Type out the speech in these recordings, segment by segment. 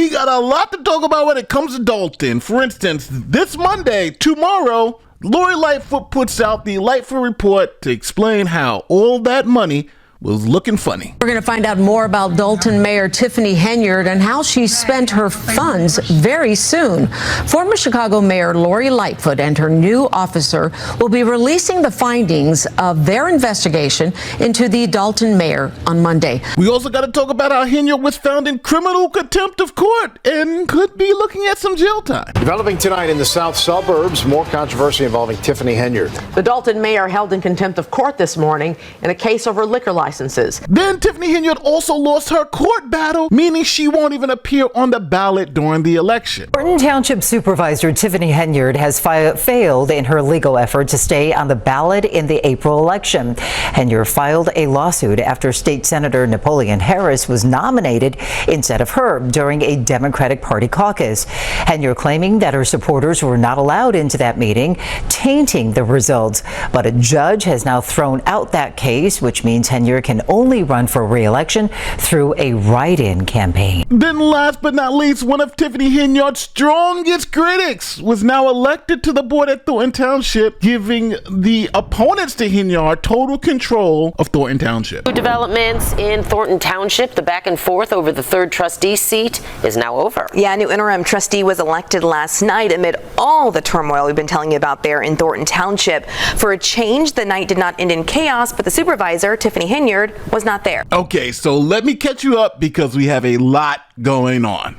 We got a lot to talk about when it comes to Dalton. For instance, this Monday, tomorrow, Lori Lightfoot puts out the Lightfoot Report to explain how all that money was looking funny. We're going to find out more about Dalton Mayor Tiffany Henyard and how she spent her funds very soon. Former Chicago Mayor Lori Lightfoot and her new officer will be releasing the findings of their investigation into the Dalton mayor on Monday. We also got to talk about how Henyard was found in criminal contempt of court and could be looking at some jail time. Developing tonight in the south suburbs, more controversy involving Tiffany Henyard. The Dalton mayor held in contempt of court this morning in a case over liquor licenses. Then Tiffany Henyard also lost her court battle, meaning she won't even appear on the ballot during the election. Thornton Township Supervisor Tiffany Henyard has failed in her legal effort to stay on the ballot in the April election. Henyard filed a lawsuit after State Senator Napoleon Harris was nominated instead of her during a Democratic Party caucus. Henyard claiming that her supporters were not allowed into that meeting, tainting the results. But a judge has now thrown out that case, which means Henyard can only run for re-election through a write-in campaign. Then last but not least, one of Tiffany Henyard's strongest critics was now elected to the board at Thornton Township, giving the opponents to Henyard total control of Thornton Township. New developments in Thornton Township. The back and forth over the third trustee seat is now over. Yeah, a new interim trustee was elected last night amid all the turmoil we've been telling you about there in Thornton Township. For a change, the night did not end in chaos, but the supervisor, Tiffany Henyard, was not there. Okay, so let me catch you up because we have a lot going on.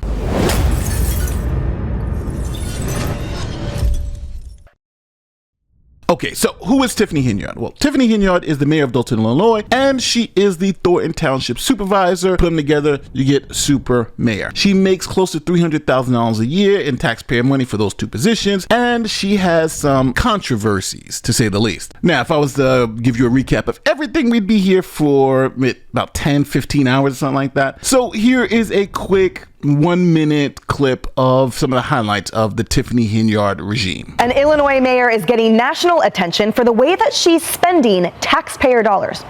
Okay, so who is Tiffany Henyard? Well, Tiffany Henyard is the mayor of Dalton, Illinois, and she is the Thornton Township supervisor. Put them together, you get super mayor. She makes close to $300,000 a year in taxpayer money for those two positions, and she has some controversies, to say the least. Now, if I was to give you a recap of everything, we'd be here for about 10, 15 hours or something like that. So here is a quick 1-minute clip of some of the highlights of the Tiffany Henyard regime. An Illinois mayor is getting national attention for the way that she's spending taxpayer dollars.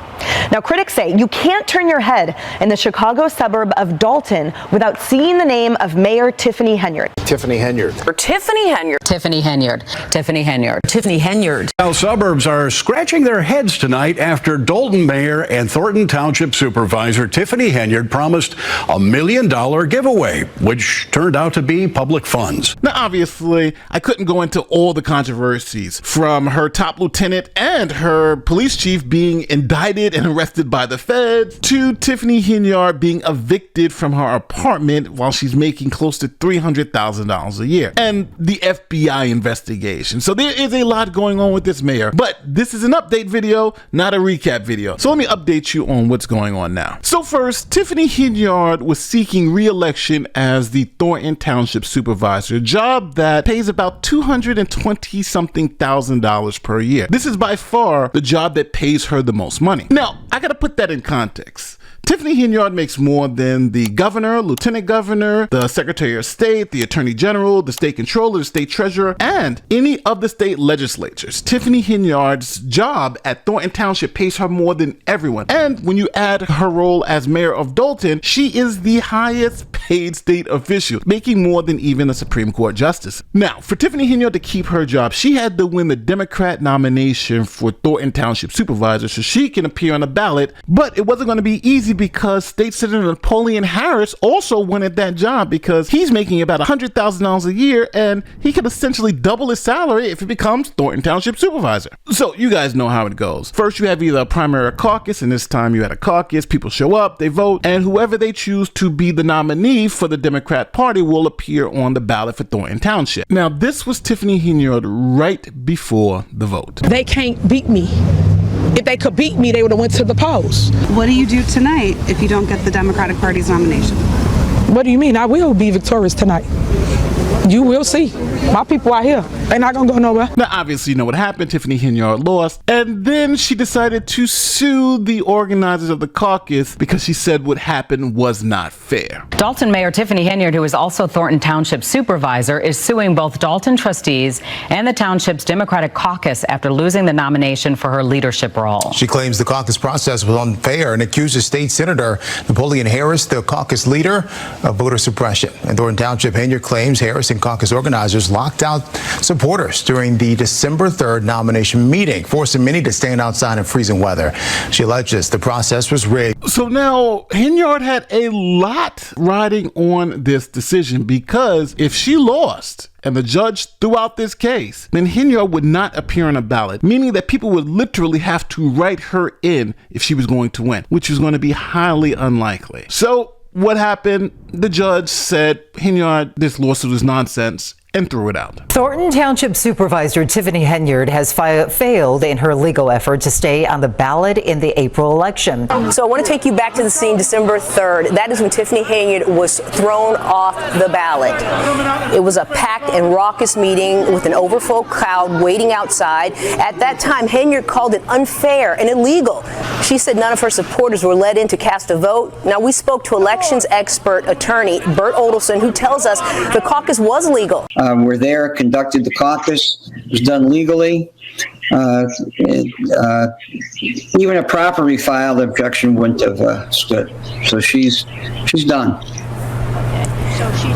Now, critics say you can't turn your head in the Chicago suburb of Dalton without seeing the name of Mayor Tiffany Henyard. Tiffany Henyard. For Tiffany Henyard. Tiffany Henyard. Tiffany Henyard. Tiffany Henyard. South suburbs are scratching their heads tonight after Dalton Mayor and Thornton Township Supervisor Tiffany Henyard promised $1 million giveaway, which turned out to be public funds. Now, obviously, I couldn't go into all the controversies, from her top lieutenant and her police chief being indicted and arrested by the feds, to Tiffany Henyard being evicted from her apartment while she's making close to $300,000 a year, and the FBI investigation. So there is a lot going on with this mayor, but this is an update video, not a recap video. So let me update you on what's going on now. So first, Tiffany Henyard was seeking re-election as the Thornton Township Supervisor, a job that pays about $220-something thousand per year. This is by far the job that pays her the most money. Now, I gotta put that in context. Tiffany Henyard makes more than the governor, lieutenant governor, the secretary of state, the attorney general, the state controller, the state treasurer, and any of the state legislatures. Tiffany Henyard's job at Thornton Township pays her more than everyone. And when you add her role as mayor of Dalton, she is the highest paid state official, making more than even a Supreme Court justice. Now, for Tiffany Henyard to keep her job, she had to win the Democrat nomination for Thornton Township Supervisor so she can appear on the ballot, but it wasn't going to be easy because State Senator Napoleon Harris also wanted that job because he's making about $100,000 a year and he could essentially double his salary if he becomes Thornton Township Supervisor. So you guys know how it goes. First, you have either a primary or caucus, and this time you had a caucus. People show up, they vote, and whoever they choose to be the nominee for the Democrat Party will appear on the ballot for Thornton Township. Now, this was Tiffany Henyard right before the vote. They can't beat me. If they could beat me, they would have went to the polls. What do you do tonight if you don't get the Democratic Party's nomination? What do you mean? I will be victorious tonight. You will see. My people out here. They're not gonna go nowhere. Now, obviously, you know what happened. Tiffany Henyard lost, and then she decided to sue the organizers of the caucus because she said what happened was not fair. Dalton Mayor Tiffany Henyard, who is also Thornton Township supervisor, is suing both Dalton trustees and the township's Democratic caucus after losing the nomination for her leadership role. She claims the caucus process was unfair and accuses State Senator Napoleon Harris, the caucus leader, of voter suppression. In Thornton Township, Henyard claims Harris and caucus organizers locked out supporters during the December 3rd nomination meeting, forcing many to stand outside in freezing weather. She alleges the process was rigged. So now Henyard had a lot riding on this decision, because if she lost and the judge threw out this case, then Henyard would not appear on a ballot, meaning that people would literally have to write her in if she was going to win, which was going to be highly unlikely. So what happened? The judge said, Henyard, this lawsuit is nonsense, and threw it out. Thornton Township Supervisor Tiffany Henyard has failed in her legal effort to stay on the ballot in the April election. So I want to take you back to the scene December 3rd. That is when Tiffany Henyard was thrown off the ballot. It was a packed and raucous meeting with an overflow crowd waiting outside. At that time, Henyard called it unfair and illegal. She said none of her supporters were let in to cast a vote. Now, we spoke to elections expert attorney Bert Odelson, who tells us the caucus was legal. Were there, conducted the caucus, was done legally. Even a properly filed objection wouldn't have stood. So she's done.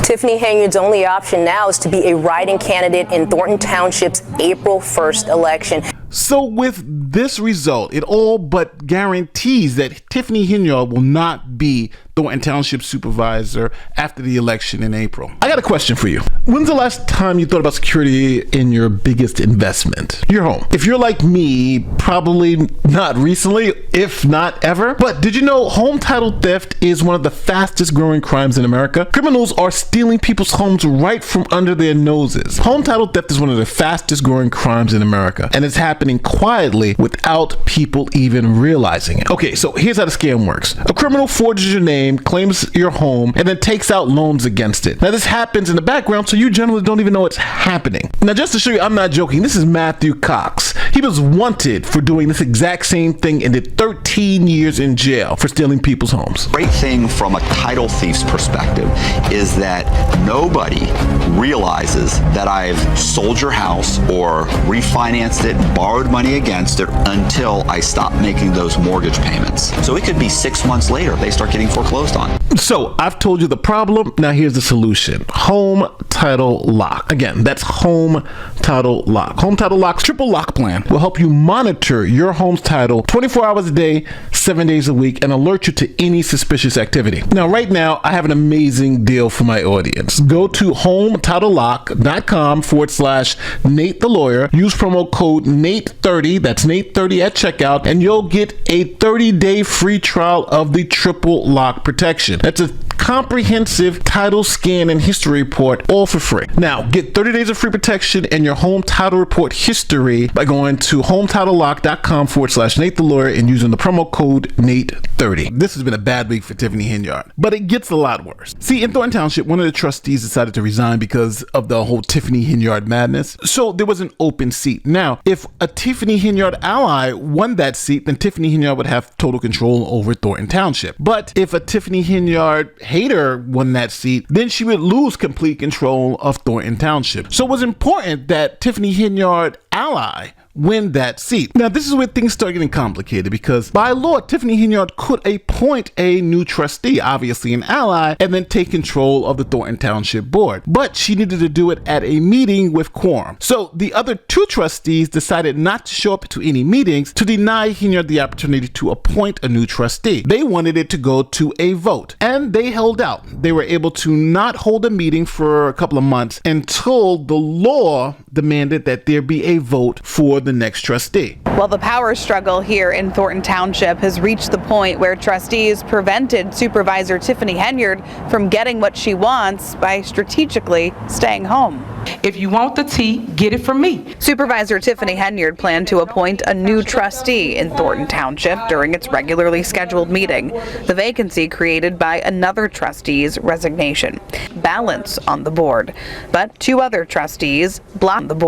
Tiffany Henyard's only option now is to be a write-in candidate in Thornton Township's April 1st election. So with this result, it all but guarantees that Tiffany Henyard will not be Thornton Township supervisor after the election in April. I got a question for you. When's the last time you thought about security in your biggest investment? Your home. If you're like me, probably not recently, if not ever. But did you know home title theft is one of the fastest growing crimes in America? Criminals are stealing people's homes right from under their noses. Home title theft is one of the fastest growing crimes in America, and it's happening quietly without people even realizing it. Okay, so here's how the scam works. A criminal forges your name, claims your home, and then takes out loans against it. Now, this happens in the background, so you generally don't even know it's happening. Now, just to show you, I'm not joking. This is Matthew Cox. He was wanted for doing this exact same thing and did 13 years in jail for stealing people's homes. Great thing from a title thief's perspective is that nobody realizes that I've sold your house or refinanced it, borrowed money against it until I stop making those mortgage payments. So it could be 6 months later they start getting foreclosed on. So I've told you the problem. Now here's the solution. Home Title Lock. Again, that's Home Title Lock. Home Title Lock's triple lock plan will help you monitor your home's title 24 hours a day, 7 days a week, and alert you to any suspicious activity. Now, right now, I have an amazing deal for my audience. Go to HomeTitleLock.com/Nate the Lawyer. Use promo code Nate30, that's Nate30 at checkout, and you'll get a 30-day free trial of the triple lock protection. That's a comprehensive title scan and history report, all for free. Now, get 30 days of free protection and your home title report history by going to HomeTitleLock.com/Nate the Lawyer and using the promo code Nate30. This has been a bad week for Tiffany Henyard, but it gets a lot worse. See, in Thornton Township, one of the trustees decided to resign because of the whole Tiffany Henyard madness. So there was an open seat. Now, if a Tiffany Henyard ally won that seat, then Tiffany Henyard would have total control over Thornton Township. But if a Tiffany Henyard hater won that seat, then she would lose complete control of Thornton Township. So it was important that Tiffany Henyard ally win that seat. Now, this is where things start getting complicated, because by law, Tiffany Henyard could appoint a new trustee, obviously an ally, and then take control of the Thornton Township board. But she needed to do it at a meeting with quorum. So the other two trustees decided not to show up to any meetings to deny Henyard the opportunity to appoint a new trustee. They wanted it to go to a vote, and they held out. They were able to not hold a meeting for a couple of months until the law demanded that there be a vote for the next trustee. Well, the power struggle here in Thornton Township has reached the point where trustees prevented Supervisor Tiffany Henyard from getting what she wants by strategically staying home. If you want the tea, get it from me. Supervisor Tiffany Henyard planned to appoint a new trustee in Thornton Township during its regularly scheduled meeting. The vacancy created by another trustee's resignation. Balance on the board. But two other trustees blocked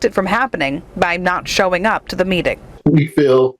it from happening by not showing up to the meeting. We feel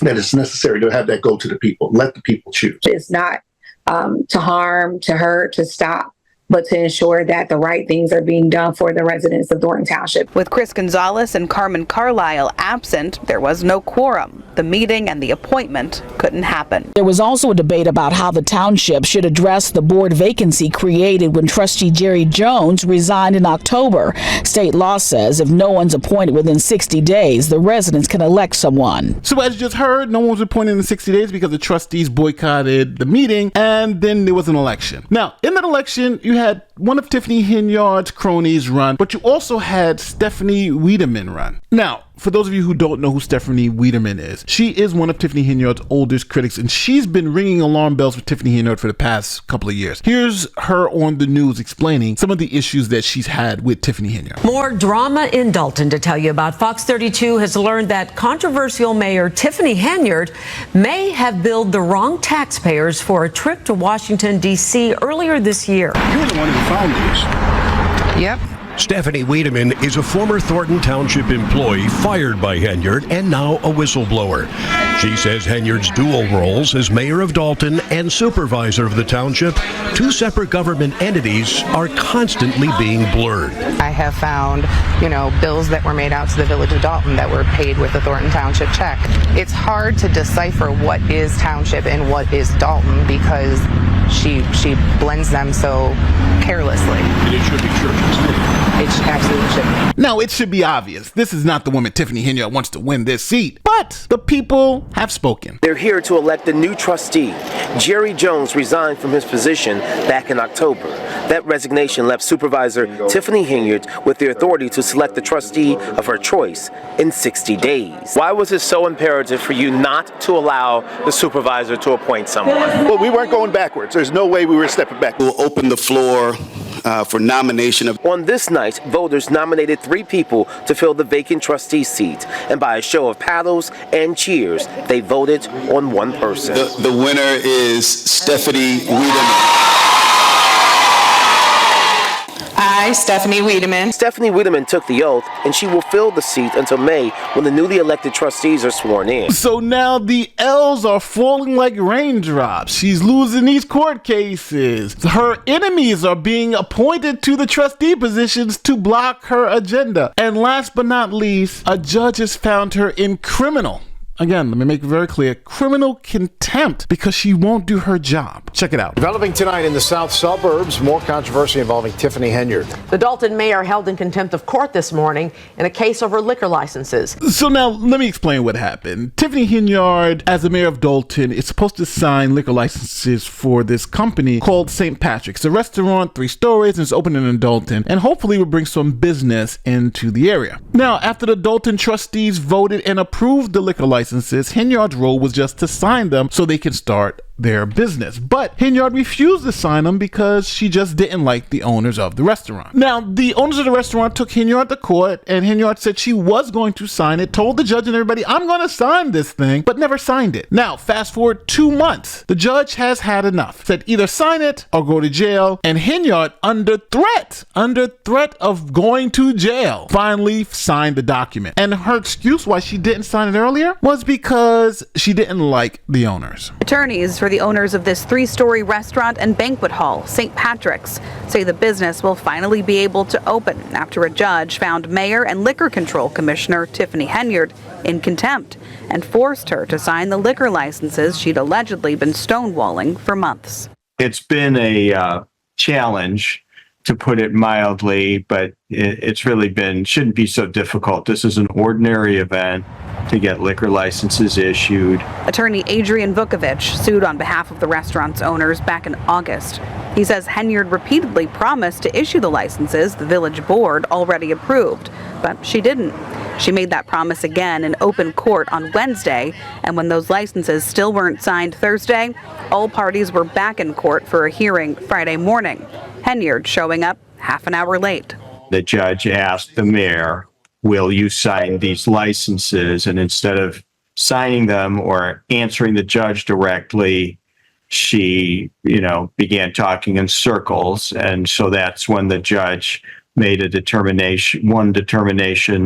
that it's necessary to have that go to the people. Let the people choose. It's not to harm, to hurt, to stop, but to ensure that the right things are being done for the residents of Thornton Township. With Chris Gonzalez and Carmen Carlisle absent, there was no quorum. The meeting and the appointment couldn't happen. There was also a debate about how the township should address the board vacancy created when trustee Jerry Jones resigned in October. State law says if no one's appointed within 60 days, the residents can elect someone. So as you just heard, no one was appointed in 60 days because the trustees boycotted the meeting, and then there was an election. Now, in that election, you had one of Tiffany Henyard's cronies run, but you also had Stephanie Wiedemann run. Now, for those of you who don't know who Stephanie Wiedemann is, she is one of Tiffany Henyard's oldest critics, and she's been ringing alarm bells with Tiffany Henyard for the past couple of years. Here's her on the news explaining some of the issues that she's had with Tiffany Henyard. More drama in Dalton to tell you about. Fox 32 has learned that controversial Mayor Tiffany Henyard may have billed the wrong taxpayers for a trip to Washington, D.C. earlier this year. You're the one who found these. Yep. Stephanie Wiedemann is a former Thornton Township employee fired by Henyard and now a whistleblower. She says Henyard's dual roles as mayor of Dalton and supervisor of the township, two separate government entities, are constantly being blurred. I have found, bills that were made out to the village of Dalton that were paid with a Thornton Township check. It's hard to decipher what is township and what is Dalton because she blends them so carelessly. And it should be church and state. It absolutely should be. Now, it should be obvious. This is not the woman Tiffany Henyard wants to win this seat, but the people have spoken. They're here to elect a new trustee. Jerry Jones resigned from his position back in October. That resignation left Supervisor Tiffany Henyard with the authority to select the trustee of her choice in 60 days. Why was it so imperative for you not to allow the supervisor to appoint someone? Well, we weren't going backwards. There's no way we were stepping back. We'll open the floor for nomination of. On this night, voters nominated 3 people to fill the vacant trustee seat, and by a show of paddles and cheers, they voted on one person. The winner is Stephanie Wiedemann. I, Stephanie Wiedemann. Stephanie Wiedemann took the oath, and she will fill the seat until May when the newly elected trustees are sworn in. So now the L's are falling like raindrops. She's losing these court cases. Her enemies are being appointed to the trustee positions to block her agenda. And last but not least, a judge has found her in criminal. Again, let me make it very clear, criminal contempt because she won't do her job. Check it out. Developing tonight in the south suburbs, more controversy involving Tiffany Henyard. The Dalton mayor held in contempt of court this morning in a case over liquor licenses. So now let me explain what happened. Tiffany Henyard, as the mayor of Dalton, is supposed to sign liquor licenses for this company called St. Patrick's. A restaurant, 3 stories, and it's opening in Dalton, and hopefully will bring some business into the area. Now, after the Dalton trustees voted and approved the liquor licenses, Henyard's role was just to sign them so they can start their business. But Henyard refused to sign them because she just didn't like the owners of the restaurant. Now, the owners of the restaurant took Henyard to court, and Henyard said she was going to sign it, told the judge and everybody, I'm going to sign this thing, but never signed it. Now, fast forward 2 months. The judge has had enough. Said either sign it or go to jail, and Henyard, under threat of going to jail, finally signed the document. And her excuse why she didn't sign it earlier was because she didn't like the owners. Attorneys for the owners of this 3-story restaurant and banquet hall, St. Patrick's, say the business will finally be able to open after a judge found Mayor and Liquor Control Commissioner Tiffany Henyard in contempt and forced her to sign the liquor licenses she'd allegedly been stonewalling for months. It's been a challenge, to put it mildly, but it's really shouldn't be so difficult. This is an ordinary event to get liquor licenses issued. Attorney Adrian Vukovich sued on behalf of the restaurant's owners back in August. He says Henyard repeatedly promised to issue the licenses the village board already approved, but she didn't. She made that promise again in open court on Wednesday, and when those licenses still weren't signed Thursday, all parties were back in court for a hearing Friday morning. Henyard showing up half an hour late. The judge asked the mayor, will you sign these licenses? And instead of signing them or answering the judge directly, she, began talking in circles. And so that's when the judge made a determination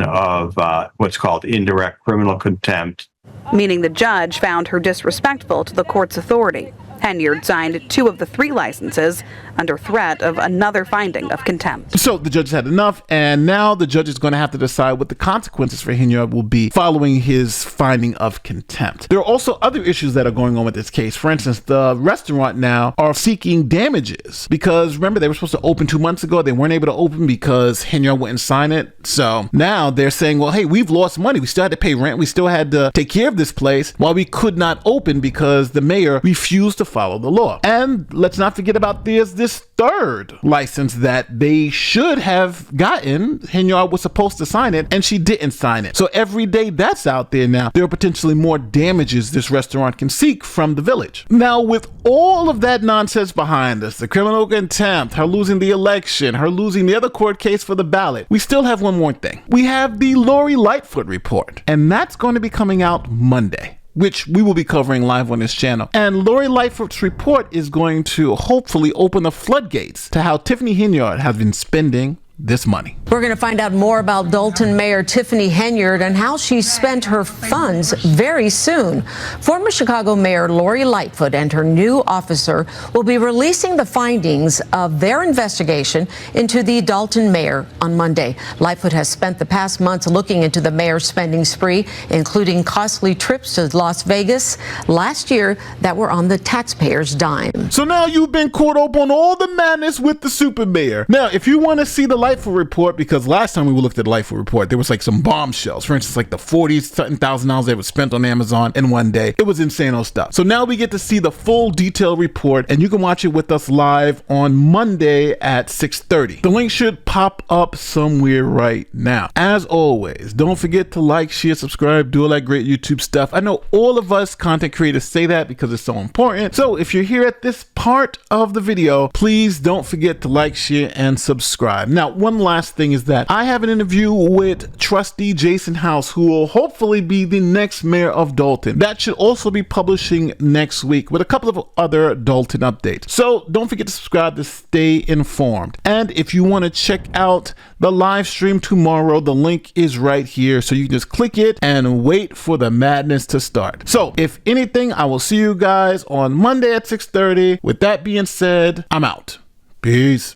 of what's called indirect criminal contempt. Meaning the judge found her disrespectful to the court's authority. Henyard signed 2 of the 3 licenses under threat of another finding of contempt. So the judge had enough, and now the judge is going to have to decide what the consequences for Henyard will be following his finding of contempt. There are also other issues that are going on with this case. For instance, the restaurant now are seeking damages because, remember, they were supposed to open 2 months ago. They weren't able to open because Henyard wouldn't sign it. So now they're saying, well, hey, we've lost money. We still had to pay rent. We still had to take care of this place while we could not open because the mayor refused to follow the law. And let's not forget about this 3rd license that they should have gotten. Henyard was supposed to sign it and she didn't sign it. So every day that's out there now, there are potentially more damages this restaurant can seek from the village. Now, with all of that nonsense behind us, the criminal contempt, her losing the election, her losing the other court case for the ballot, we still have one more thing. We have the Lori Lightfoot report, and that's going to be coming out Monday, which we will be covering live on this channel. And Lori Lightfoot's report is going to hopefully open the floodgates to how Tiffany Henyard has been spending this money. We're going to find out more about Dalton Mayor Tiffany Henyard and how she spent her funds very soon. Former Chicago Mayor Lori Lightfoot and her new officer will be releasing the findings of their investigation into the Dalton mayor on Monday. Lightfoot has spent the past months looking into the mayor's spending spree, including costly trips to Las Vegas last year that were on the taxpayers' dime. So now you've been caught up on all the madness with the super mayor. Now, if you want to see the Lightfoot report, because last time we looked at the Lightfoot report, there was like some bombshells. For instance, like the $40,000 that was spent on Amazon in one day. It was insane stuff. So now we get to see the full detailed report, and you can watch it with us live on Monday at 6:30. The link should pop up somewhere right now. As always, don't forget to like, share, subscribe, do all that great YouTube stuff. I know all of us content creators say that because it's so important. So if you're here at this part of the video, please don't forget to like, share, and subscribe. Now, one last thing is that I have an interview with trustee Jason House, who will hopefully be the next mayor of Dalton. That should also be publishing next week with a couple of other Dalton updates. So don't forget to subscribe to stay informed. And if you want to check out the live stream tomorrow, the link is right here. So you can just click it and wait for the madness to start. So if anything, I will see you guys on Monday at 6:30. With that being said, I'm out. Peace.